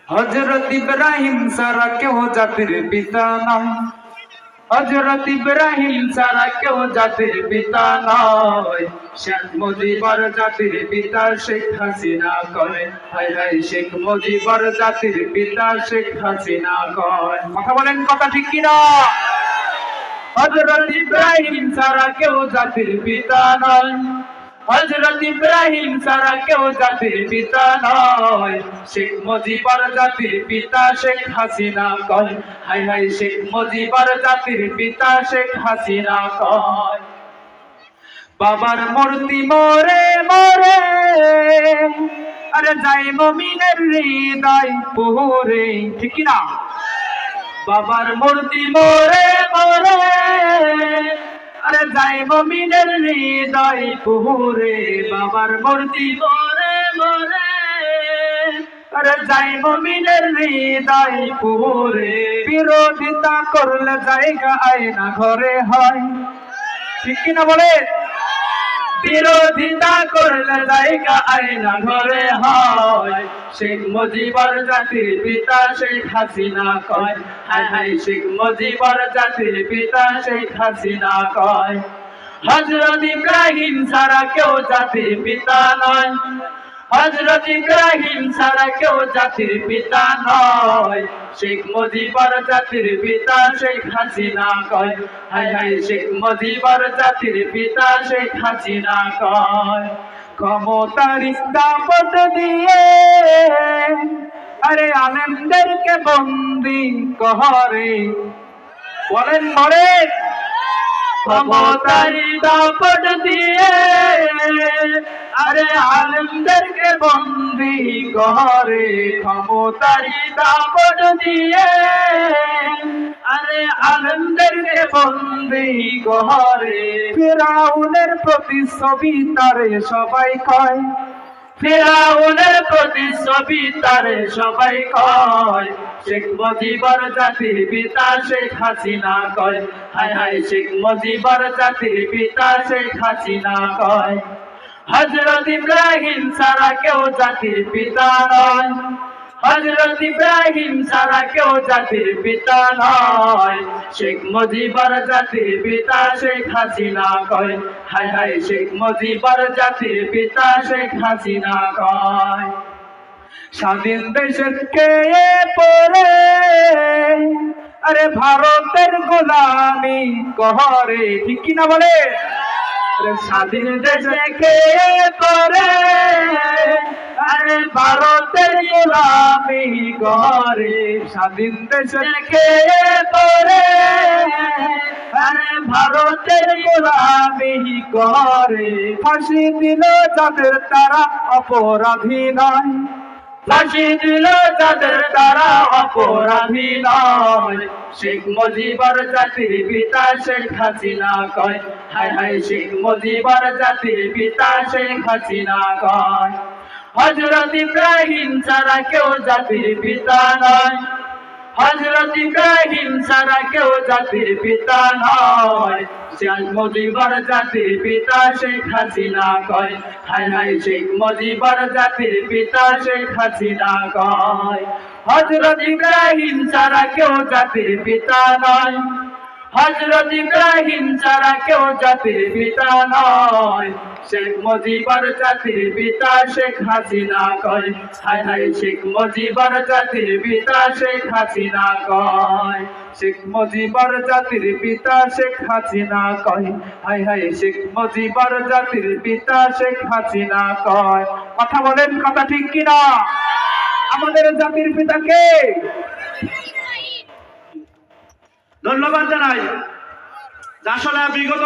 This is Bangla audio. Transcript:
হযরত ইব্রাহিম ছাড়া কেউ জাতির পিতা নয়। হযরত ইব্রাহিম ছাড়া কেউ জাতির পিতা নয়। শেখ মুজিবর জাতির পিতা শেখ হাসিনা কয়। হায় হায় শেখ মুজিবর জাতির পিতা শেখ হাসিনা কয়। কথা বলেন, কথা ঠিক কিনা? হযরত ইব্রাহিম ছাড়া কেউ জাতির পিতা নয়। হযরত ইব্রাহিম ছাড়া কেউ জাতির পিতা নয়। শেখ মুজিবর জাতির পিতা শেখ হাসিনা কয়। হায় হায় শেখ মুজিবর জাতির পিতা শেখ হাসিনা কয়। বাবার মূর্তি মরে মরে আরে যাই মুমিনের হৃদয় পুরে, ঠিক না? বাবার মূর্তি মরে মরে আরে যাই মুমিনের হৃদয় পুরে। বাবার মূর্তি মরে মরে আরে যাই মুমিনের হৃদয় পুরে। বিরোধিতা করলে জায়গা আয়না ঘরে হয়, ঠিক কিনা বলে? বিরোধিতা করলে জায়গা আয়না ঘরে হয়। শেখ মুজিবর জাতির পিতা শেখ হাসিনা কয়। হায় হায় শেখ মুজিবর জাতির পিতা শেখ হাসিনা কয়। হযরত ইব্রাহিম ছাড়া কেউ জাতির পিতা নয়। হযরত ইব্রাহিম ছাড়া কেউ জাতির পিতা নয়। শেখ মুজিবর জাতির পিতা শেখ হাসিনা কয়। হায় হায় শেখ মুজিবর জাতির পিতা শেখ হাসিনা কয়। ক্ষমতার দাপট দিয়ে আরে আলেমদেরকে বন্দি করে, বলেন বলেন। ক্ষমতার দাপট দিয়ে আরে আলেমদেরকে বন্দি করে। ক্ষমতার দাপট দিয়ে আরে আলেমদেরকে বন্দি করে। ফিরাউনের প্রতিচ্ছবি তারে সবাই কয়। ফিরাউনের প্রতিচ্ছবি তারে সবাই কয়। শেখ মুজিবর জাতির পিতা শেখ হাসিনা কয়। হায় হায় শেখ মুজিবর জাতির পিতা শেখ হাসিনা কয়। হযরত ইব্রাহিম ছাড়া কেউ জাতির পিতা নয়। হযরত ইব্রাহিম ছাড়া কেউ জাতির পিতা নয়। শেখ মুজিবর জাতির পিতা শেখ হাসিনা কয়। হায় হায় শেখ মুজিবর জাতির পিতা শেখ হাসিনা কয়। স্বাধীন দেশের কে পরে আরে ভারতের গোলামি করে, ঠিক কিনা বলে? স্বাধীন দেশে কে করে আরে ভারতের গোলামি করে। স্বাধীন দেশে কে করে আরে ভারতের গোলামি করে। ফাঁসি দিল যাদের তারা অপরাধী নয়। ফাঁসি দিল যাদের তারা অপরাধী নয়। শেখ মুজিবর জাতির পিতা শেখ হাসিনা কয়। হায় হায় শেখ মুজিবর জাতির পিতা শেখ হাসিনা কয়। হযরত ইব্রাহিম ছাড়া কেউ জাতির পিতা নয়। হযরত ইব্রাহিম ছাড়া কেউ জাতির পিতা নয়। শেখ মুজিবর জাতির পিতা শেখ হাসিনা কয়। হায় হায় শেখ মুজিবর জাতির পিতা শেখ হাসিনা কয়। হযরত ইব্রাহিম ছাড়া কেউ জাতির পিতা নয়। হযরত ইব্রাহিম ছাড়া কেউ জাতির পিতা নয়। শেখ মুজিবর জাতির পিতা শেখ হাসিনা কয়। হায় হায় শেখ মুজিবর জাতির পিতা শেখ হাসিনা কয়। শেখ মুজিবর জাতির পিতা শেখ হাসিনা কয়। হায় হায় শেখ মুজিবর জাতির পিতা শেখ হাসিনা কয়। কথা বলেন, কথা ঠিক কিনা? আমাদের জাতির পিতাকে ধন্যবাদ জানাই। আসলে বিগত